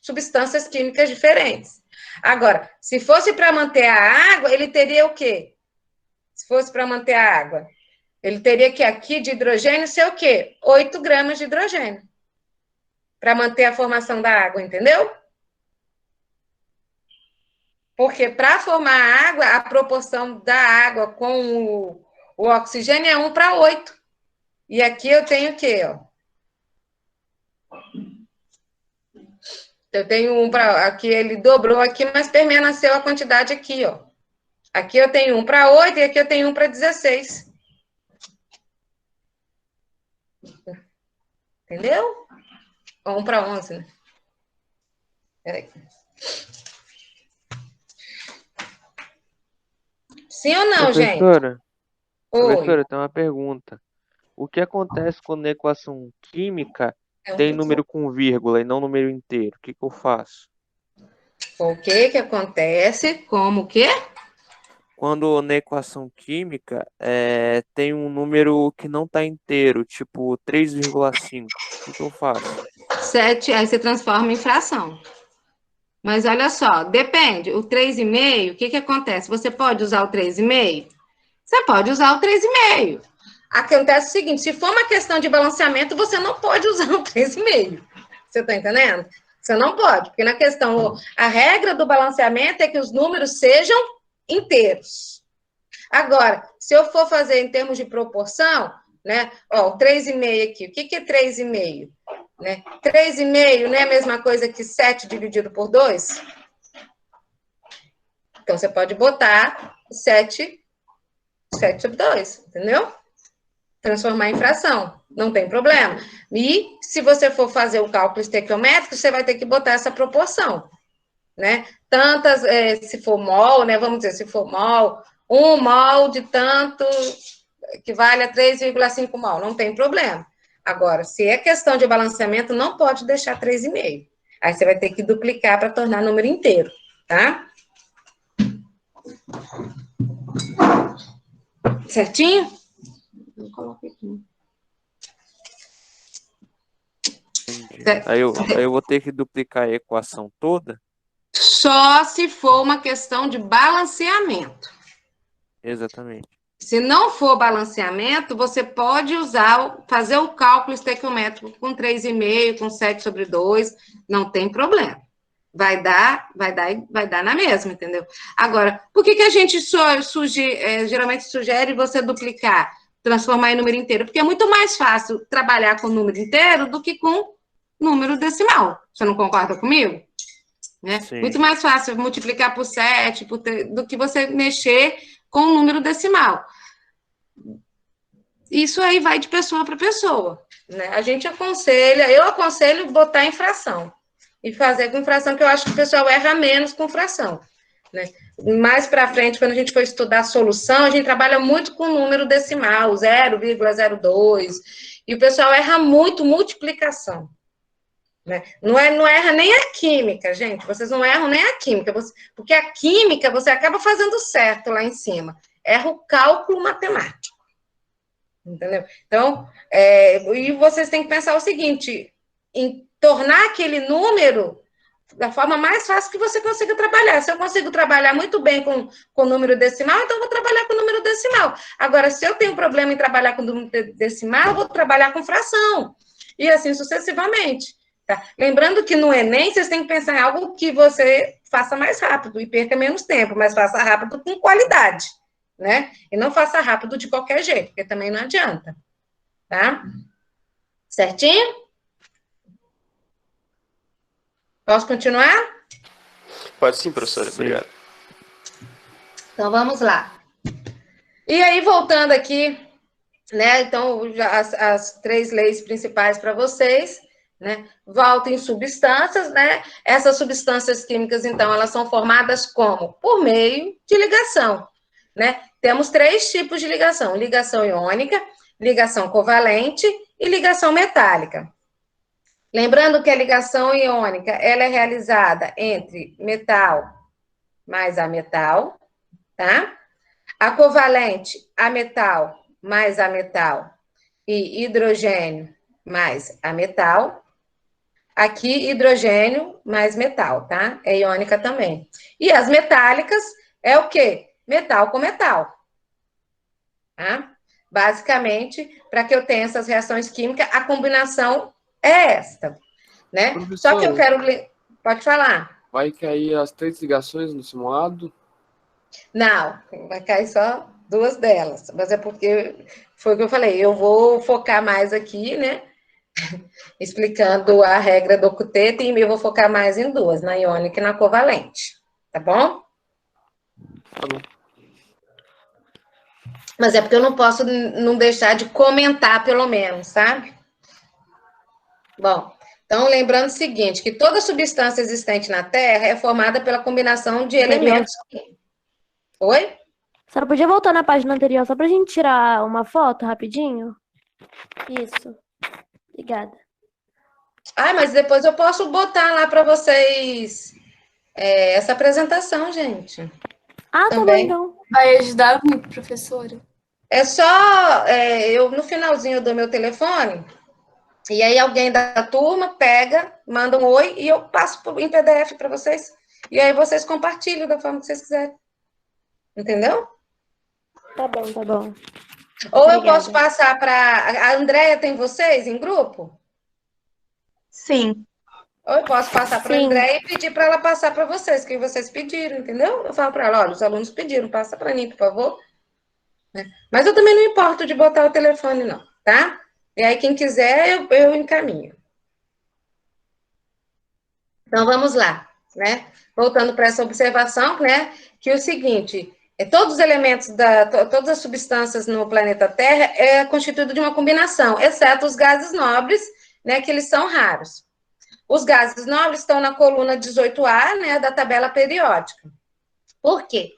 substâncias químicas diferentes. Agora, se fosse para manter a água, ele teria o quê? Se fosse para manter a água, ele teria que aqui de hidrogênio ser o quê? 8 gramas de hidrogênio. Para manter a formação da água, entendeu? Porque para formar água, a proporção da água com o oxigênio é 1:8. E aqui eu tenho o quê? Ó? Eu tenho aqui ele dobrou aqui, mas permaneceu a quantidade aqui, ó. Aqui eu tenho 1:8 e aqui eu tenho 1:16. Entendeu? Ou 1:11, né? Peraí. Sim ou não, gente? Professora, tem uma pergunta. O que acontece quando a equação química tem número com vírgula e não número inteiro? O que eu faço? O que acontece? Como o quê? Quando na equação química tem um número que não está inteiro, tipo 3,5. O que eu faço? 7, aí você transforma em fração. Mas olha só, depende. O 3,5, o que acontece? Você pode usar o 3,5? Você pode usar o 3,5. Acontece o seguinte, se for uma questão de balanceamento, você não pode usar o 3,5. Você está entendendo? Você não pode, porque na questão, a regra do balanceamento é que os números sejam inteiros. Agora, se eu for fazer em termos de proporção, né? Ó, o 3,5 aqui. O que é 3,5? Né? 3,5 não é a mesma coisa que 7 dividido por 2? Então, você pode botar 7 sobre 2, entendeu? Transformar em fração, não tem problema. E se você for fazer o cálculo estequiométrico, você vai ter que botar essa proporção, né? Tantas, se for mol, né? Vamos dizer, se for mol, 1 mol de tanto equivale a 3,5 mol, não tem problema. Agora, se é questão de balanceamento, não pode deixar 3,5. Aí você vai ter que duplicar para tornar número inteiro, tá? Certinho? Eu coloquei aqui. Aí eu vou ter que duplicar a equação toda? Só se for uma questão de balanceamento. Exatamente. Se não for balanceamento, você pode fazer o cálculo estequiométrico com 3,5, com 7 sobre 2, não tem problema. Vai dar na mesma, entendeu? Agora, por que a gente geralmente sugere você duplicar, transformar em número inteiro? Porque é muito mais fácil trabalhar com número inteiro do que com número decimal. Você não concorda comigo? Né? Muito mais fácil multiplicar por 7, do que você mexer com o número decimal. Isso aí vai de pessoa para pessoa, né? Eu aconselho botar em fração e fazer com fração, que eu acho que o pessoal erra menos com fração, né? Mais para frente, quando a gente for estudar a solução, a gente trabalha muito com número decimal, 0,02, e o pessoal erra muito multiplicação, né? Não erra nem a química, gente, vocês não erram nem a química, porque a química você acaba fazendo certo lá em cima, erra o cálculo matemático, entendeu? Então, e vocês têm que pensar o seguinte, em tornar aquele número da forma mais fácil que você consiga trabalhar. Se eu consigo trabalhar muito bem com número decimal, então eu vou trabalhar com número decimal. Agora, se eu tenho problema em trabalhar com número decimal, eu vou trabalhar com fração. E assim sucessivamente. Tá? Lembrando que no Enem, vocês têm que pensar em algo que você faça mais rápido e perca menos tempo, mas faça rápido com qualidade, né? E não faça rápido de qualquer jeito, porque também não adianta. Tá? Certinho? Posso continuar? Pode sim, professora. Obrigado. Então, vamos lá. E aí, voltando aqui, né? Então, as 3 leis principais para vocês, né? Volta em substâncias, né? Essas substâncias químicas, então, elas são formadas como? Por meio de ligação, né? Temos 3 tipos de ligação: ligação iônica, ligação covalente e ligação metálica. Lembrando que a ligação iônica, ela é realizada entre metal mais ametal, tá? A covalente, ametal mais ametal e hidrogênio mais ametal. Aqui, hidrogênio mais metal, tá? É iônica também. E as metálicas é o quê? Metal com metal. Tá? Basicamente, para que eu tenha essas reações químicas, a combinação é esta, né? Só que eu quero... Pode falar. Vai cair as 3 ligações no simulado? Não, vai cair só 2 delas. Mas é porque foi o que eu falei. Eu vou focar mais aqui, né? Explicando a regra do octeto, e eu vou focar mais em 2, na iônica e na covalente. Tá bom? Tá bom. Mas é porque eu não posso não deixar de comentar, pelo menos, sabe? Bom, então, lembrando o seguinte, que toda substância existente na Terra é formada pela combinação de elementos... Oi? Só não podia voltar na página anterior, só pra gente tirar uma foto rapidinho? Isso. Obrigada. Ah, mas depois eu posso botar lá para vocês essa apresentação, gente. Ah, também. Tá bom, então. Vai ajudar muito, professora. É só, eu no finalzinho do meu telefone, e aí alguém da turma pega, manda um oi, e eu passo em PDF para vocês. E aí vocês compartilham da forma que vocês quiserem. Entendeu? Tá bom, tá bom. Ou Obrigada. eu posso passar para... A Andréia tem vocês em grupo? Sim. Ou eu posso passar para a Sim. Andréia e pedir para ela passar para vocês, que vocês pediram, entendeu? Eu falo para ela, olha, os alunos pediram, passa para mim, por favor. Mas eu também não importo de botar o telefone, não, tá? E aí, quem quiser, eu encaminho. Então, vamos lá, né? Voltando para essa observação, né? Que é o seguinte... Todos os elementos, todas as substâncias no planeta Terra é constituído de uma combinação, exceto os gases nobres, né, que eles são raros. Os gases nobres estão na coluna 18A, né, da tabela periódica. Por quê?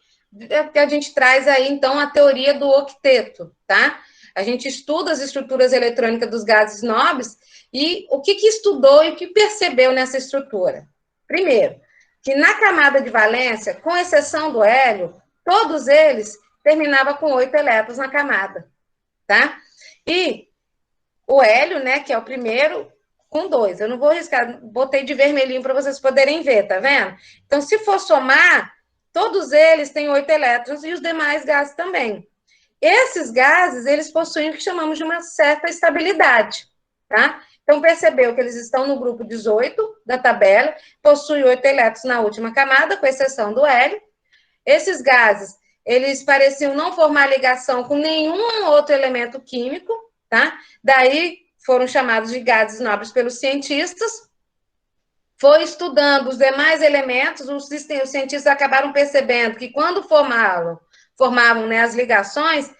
Porque a gente traz aí, então, a teoria do octeto, tá? A gente estuda as estruturas eletrônicas dos gases nobres e o que estudou e o que percebeu nessa estrutura? Primeiro, que na camada de valência, com exceção do hélio, todos eles terminavam com 8 elétrons na camada, tá? E o hélio, né, que é o primeiro, com 2. Eu não vou riscar, botei de vermelhinho para vocês poderem ver, tá vendo? Então, se for somar, todos eles têm 8 elétrons e os demais gases também. Esses gases, eles possuem o que chamamos de uma certa estabilidade, tá? Então, percebeu que eles estão no grupo 18 da tabela, possuem 8 elétrons na última camada, com exceção do hélio. Esses gases, eles pareciam não formar ligação com nenhum outro elemento químico, tá? Daí foram chamados de gases nobres pelos cientistas. Foi estudando os demais elementos, os cientistas acabaram percebendo que quando formavam, né, as ligações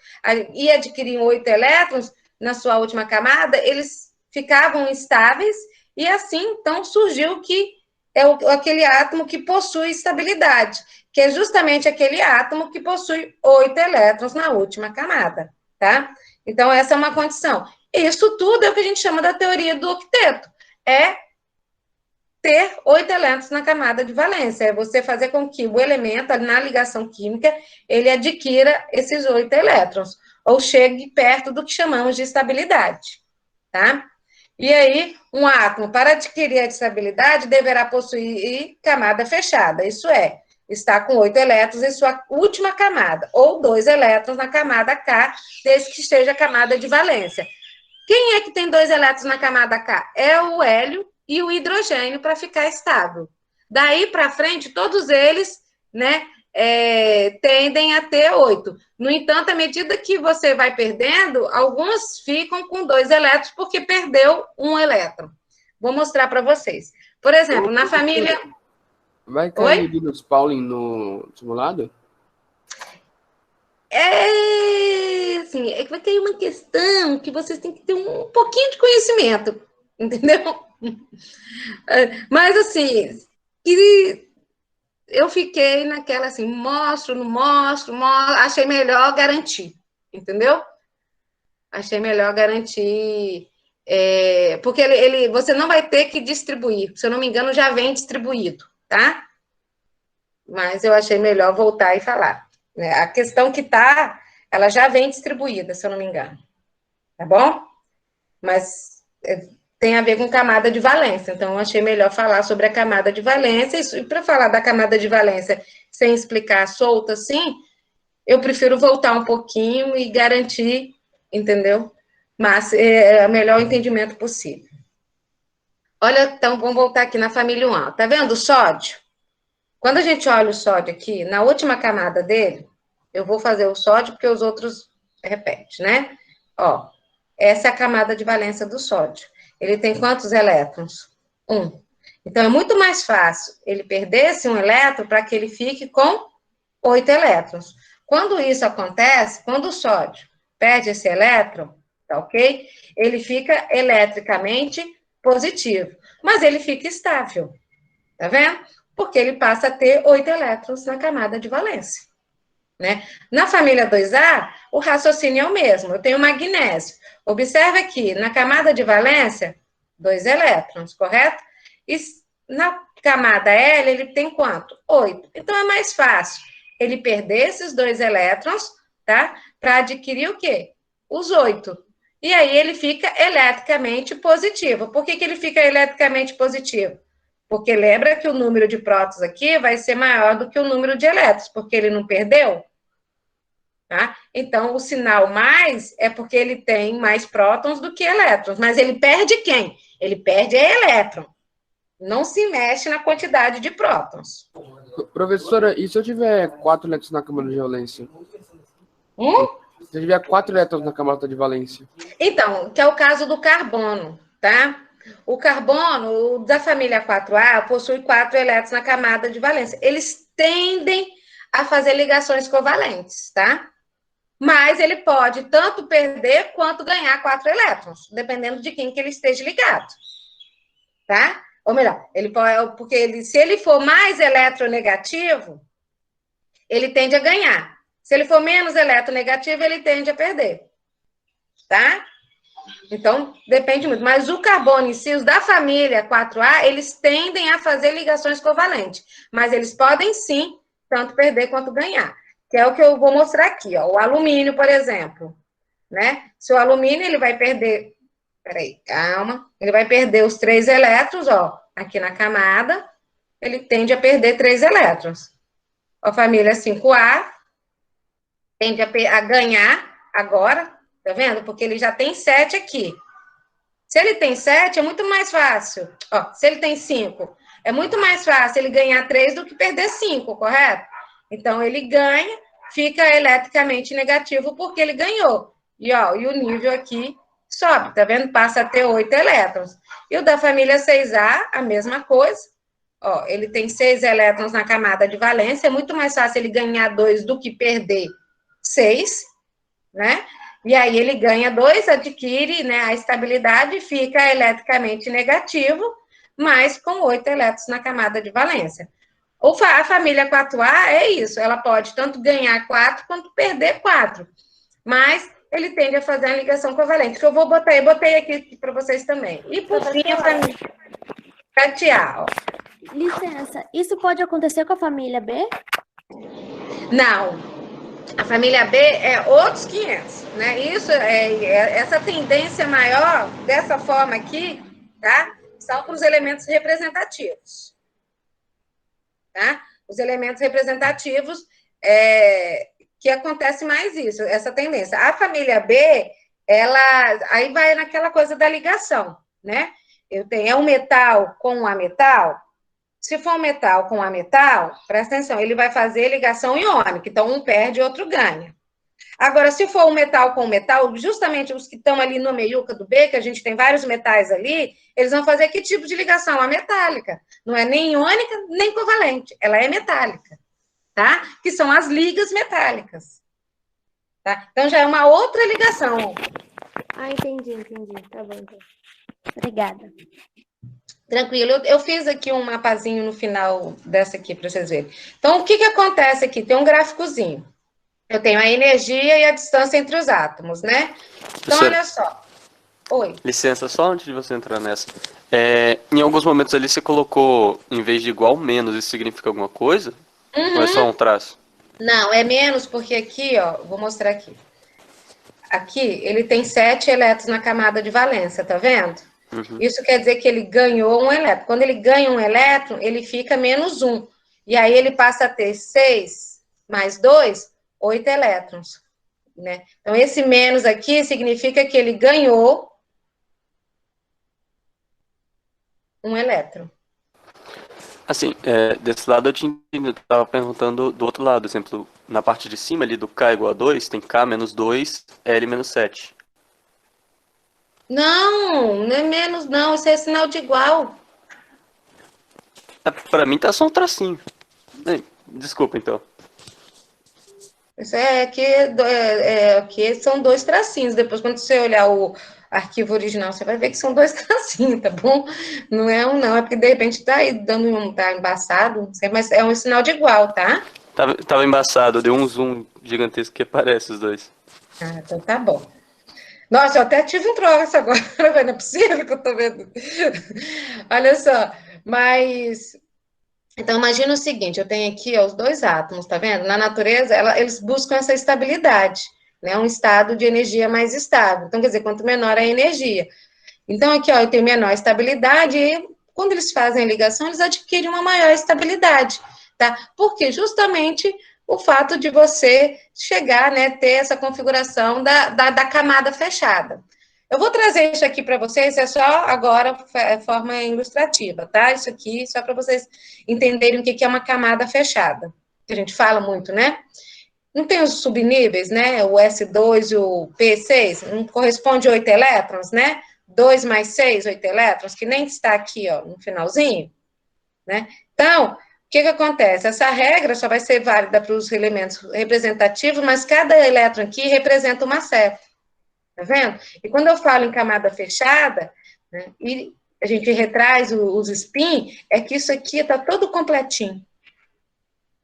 e adquiriam 8 elétrons na sua última camada, eles ficavam estáveis e assim, então, surgiu que é aquele átomo que possui estabilidade, que é justamente aquele átomo que possui 8 elétrons na última camada, tá? Então, essa é uma condição. Isso tudo é o que a gente chama da teoria do octeto. É ter 8 elétrons na camada de valência. É você fazer com que o elemento, na ligação química, ele adquira esses 8 elétrons, ou chegue perto do que chamamos de estabilidade, tá? E aí, um átomo, para adquirir a estabilidade, deverá possuir camada fechada, isso é, está com 8 elétrons em sua última camada, ou 2 elétrons na camada K, desde que esteja a camada de valência. Quem é que tem 2 elétrons na camada K? É o hélio e o hidrogênio para ficar estável. Daí para frente, todos eles, né, tendem a ter 8. No entanto, à medida que você vai perdendo, alguns ficam com 2 elétrons porque perdeu um elétron. Vou mostrar para vocês. Por exemplo, na família... Vai cair Linus Pauling no simulado? Assim, vai cair uma questão que vocês têm que ter um pouquinho de conhecimento, entendeu? Mas, assim, eu fiquei naquela, assim, mostro, não mostro, achei melhor garantir, entendeu? Achei melhor garantir, porque você não vai ter que distribuir, se eu não me engano, já vem distribuído, tá? Mas eu achei melhor voltar e falar. A questão que tá, ela já vem distribuída, se eu não me engano. Tá bom? Mas tem a ver com camada de valência, então eu achei melhor falar sobre a camada de valência, e para falar da camada de valência sem explicar solta assim, eu prefiro voltar um pouquinho e garantir, entendeu? Mas é o melhor entendimento possível. Olha, então, vamos voltar aqui na família 1. Tá vendo o sódio? Quando a gente olha o sódio aqui, na última camada dele, eu vou fazer o sódio porque os outros repetem, né? Ó, essa é a camada de valência do sódio. Ele tem quantos elétrons? 1. Então, é muito mais fácil ele perder esse 1 elétron para que ele fique com 8 elétrons. Quando isso acontece, quando o sódio perde esse elétron, tá ok? Ele fica eletricamente positivo, mas ele fica estável, tá vendo? Porque ele passa a ter 8 elétrons na camada de valência, né? Na família 2A, o raciocínio é o mesmo. Eu tenho magnésio. Observe aqui, na camada de valência, 2 elétrons, correto? E na camada L, ele tem quanto? 8. Então, é mais fácil ele perder esses 2 elétrons, tá? Para adquirir o quê? Os 8. E aí, ele fica eletricamente positivo. Por que ele fica eletricamente positivo? Porque lembra que o número de prótons aqui vai ser maior do que o número de elétrons, porque ele não perdeu, tá? Então, o sinal mais é porque ele tem mais prótons do que elétrons. Mas ele perde quem? Ele perde elétron. Não se mexe na quantidade de prótons. Professora, e se eu tiver 4 elétrons na camada de valência? Se eu tiver 4 elétrons na camada de valência? Então, que é o caso do carbono, tá? O carbono, da família 4A, possui 4 elétrons na camada de valência. Eles tendem a fazer ligações covalentes, tá? Mas ele pode tanto perder quanto ganhar 4 elétrons, dependendo de quem que ele esteja ligado, tá? Ou melhor, ele pode, porque se ele for mais eletronegativo, ele tende a ganhar. Se ele for menos eletronegativo, ele tende a perder, tá? Então, depende muito. Mas o carbono em si, os da família 4A, eles tendem a fazer ligações covalentes. Mas eles podem, sim, tanto perder quanto ganhar. Que é o que eu vou mostrar aqui, ó. O alumínio, por exemplo, né? Se o alumínio, ele vai perder... Peraí, calma. Ele vai perder os 3 elétrons, ó, aqui na camada. Ele tende a perder 3 elétrons. A família 5A tende a ganhar agora, tá vendo? Porque ele já tem 7 aqui. Se ele tem 7, é muito mais fácil. Ó, se ele tem 5, é muito mais fácil ele ganhar 3 do que perder 5, correto? Então, ele ganha, fica eletricamente negativo porque ele ganhou. E, ó, e o nível aqui sobe, tá vendo? Passa a ter 8 elétrons. E o da família 6A, a mesma coisa. Ó, ele tem 6 elétrons na camada de valência, é muito mais fácil ele ganhar 2 do que perder 6, né? E aí ele ganha 2, adquire, né, a estabilidade, fica eletricamente negativo, mas com 8 elétrons na camada de valência. A família 4A é isso, ela pode tanto ganhar 4 quanto perder 4, mas ele tende a fazer a ligação covalente, que eu vou botar, eu botei aqui para vocês também. E por fim, a família 7A, ó. Licença, isso pode acontecer com a família B? Não. A família B é outros 500, né? Isso essa tendência maior, dessa forma aqui, tá? São para os elementos representativos, tá? Os elementos representativos que acontece mais isso, essa tendência. A família B, ela aí vai naquela coisa da ligação, né? É um metal com um ametal. Se for um metal com ametal, presta atenção, ele vai fazer ligação iônica, então um perde e outro ganha. Agora, se for um metal com metal, justamente os que estão ali no meiuca do B, que a gente tem vários metais ali, eles vão fazer que tipo de ligação? A metálica. Não é nem iônica, nem covalente, ela é metálica, tá? Que são as ligas metálicas. Tá? Então, já é uma outra ligação. Ah, entendi. Tá bom, então. Obrigada. Tranquilo, eu fiz aqui um mapazinho no final dessa aqui para vocês verem. Então, o que acontece aqui? Tem um gráficozinho. Eu tenho a energia e a distância entre os átomos, né? Então, olha só. Oi. Licença, só antes de você entrar nessa. Em alguns momentos ali você colocou, em vez de igual, menos. Isso significa alguma coisa? Ou é só um traço? Não, é menos, porque aqui, ó, vou mostrar aqui. Aqui, ele tem 7 elétrons na camada de valência, tá vendo? Uhum. Isso quer dizer que ele ganhou um elétron. Quando ele ganha um elétron, ele fica menos 1. E aí ele passa a ter 6 mais 2, 8 elétrons. Né? Então, esse menos aqui significa que ele ganhou um elétron. Assim, desse lado eu estava perguntando do outro lado. Exemplo, na parte de cima ali do K igual a 2, tem K menos 2, L menos 7. Não é menos não, isso é sinal de igual. Pra mim tá só um tracinho. Desculpa, então. Isso aqui são 2 tracinhos. Depois, quando você olhar o arquivo original, você vai ver que são 2 tracinhos, tá bom? Não é um não, é porque de repente tá aí tá embaçado, não sei, mas é um sinal de igual, tá? Tava embaçado, deu um zoom gigantesco que parece os dois. Ah, então tá bom. Nossa, eu até tive um troço agora, não é possível que eu tô vendo. Olha só, mas... Então, imagina o seguinte, eu tenho aqui os 2 átomos, tá vendo? Na natureza, eles buscam essa estabilidade, né? Um estado de energia mais estável. Então, quer dizer, quanto menor a energia. Então, aqui, ó, eu tenho menor estabilidade e quando eles fazem a ligação, eles adquirem uma maior estabilidade, tá? Porque justamente o fato de você chegar, né, ter essa configuração da camada fechada. Eu vou trazer isso aqui para vocês, é só agora forma ilustrativa, tá? Isso aqui só para vocês entenderem o que é uma camada fechada, que a gente fala muito, né? Não tem os subníveis, né? O S2 e o P6, não corresponde a 8 elétrons, né? 2 mais 6, 8 elétrons, que nem está aqui, ó, no finalzinho, né? Então, o que acontece? Essa regra só vai ser válida para os elementos representativos, mas cada elétron aqui representa uma seta. Tá vendo? E quando eu falo em camada fechada, né, e a gente retraz os spin, é que isso aqui está todo completinho.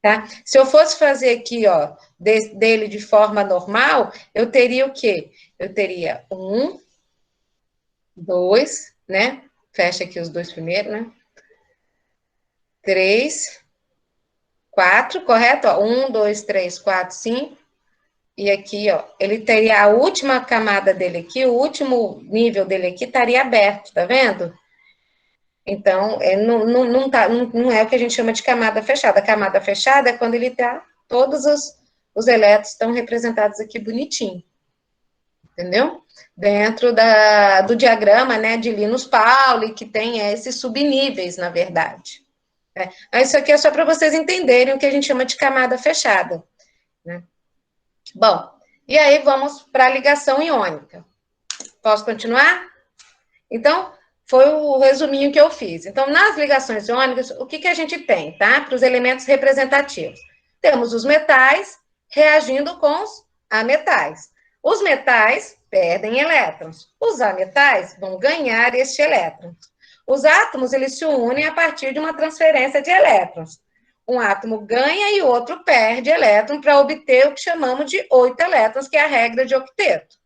Tá? Se eu fosse fazer aqui, ó, dele de forma normal, eu teria o quê? Eu teria 1, 2, né? Fecha aqui os 2 primeiros, né? 3, 4, correto? 1, 2, 3, 4, 5. E aqui, ó, ele teria a última camada dele aqui, o último nível dele aqui estaria aberto, tá vendo? Então, não é o que a gente chama de camada fechada. A camada fechada é quando ele tá, todos os elétrons estão representados aqui bonitinho. Entendeu? Dentro do diagrama, né, de Linus Pauling, que tem esses subníveis, na verdade. Isso aqui é só para vocês entenderem o que a gente chama de camada fechada, né? Bom, e aí vamos para a ligação iônica. Posso continuar? Então, foi o resuminho que eu fiz. Então, nas ligações iônicas, o que a gente tem, tá? Para os elementos representativos. Temos os metais reagindo com os ametais. Os metais perdem elétrons. Os ametais vão ganhar este elétron. Os átomos, eles se unem a partir de uma transferência de elétrons. Um átomo ganha e o outro perde elétron para obter o que chamamos de 8 elétrons, que é a regra de octeto.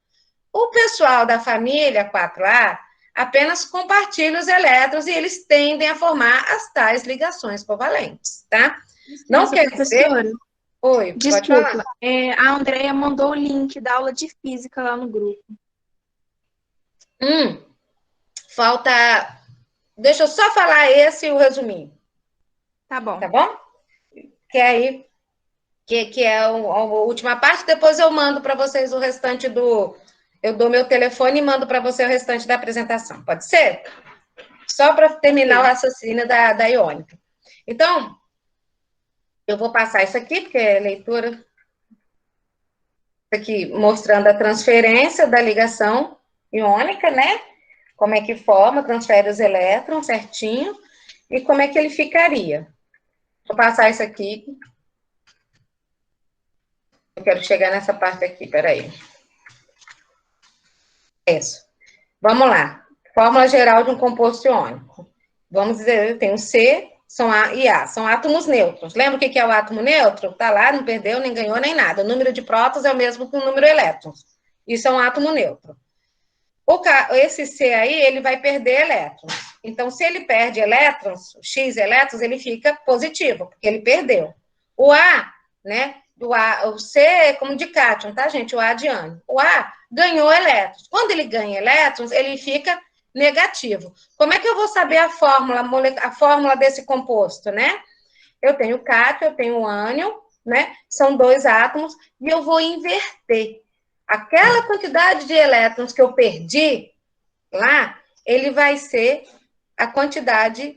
O pessoal da família 4A apenas compartilha os elétrons e eles tendem a formar as tais ligações covalentes, tá? Não quer dizer... Oi, pode Desculpa, falar. a Andrea mandou o link da aula de física lá no grupo. Falta... Deixa eu só falar esse e o resuminho. Tá bom. Tá bom? Que aí, que é a última parte, depois eu mando para vocês o restante do... Eu dou meu telefone e mando para você o restante da apresentação. Pode ser? Só para terminar o raciocínio da iônica. Então, eu vou passar isso aqui, porque é leitura... Aqui, mostrando a transferência da ligação iônica, né? Como é que forma, transfere os elétrons certinho, e como é que ele ficaria. Vou passar isso aqui. Eu quero chegar nessa parte aqui, peraí. Isso. Vamos lá. Fórmula geral de um composto iônico. Vamos dizer, tem o C, são A e A, são átomos neutros. Lembra o que é o átomo neutro? Tá lá, não perdeu, nem ganhou, nem nada. O número de prótons é o mesmo que o número de elétrons. Isso é um átomo neutro. Esse C aí, ele vai perder elétrons. Então, se ele perde elétrons, X elétrons, ele fica positivo, porque ele perdeu. O A, né? O C é como de cátion, tá, gente? O A de ânion. O A ganhou elétrons. Quando ele ganha elétrons, ele fica negativo. Como é que eu vou saber a fórmula desse composto, né? Eu tenho cátion, eu tenho ânion, né? São dois átomos, e eu vou inverter. Aquela quantidade de elétrons que eu perdi lá, ele vai ser a quantidade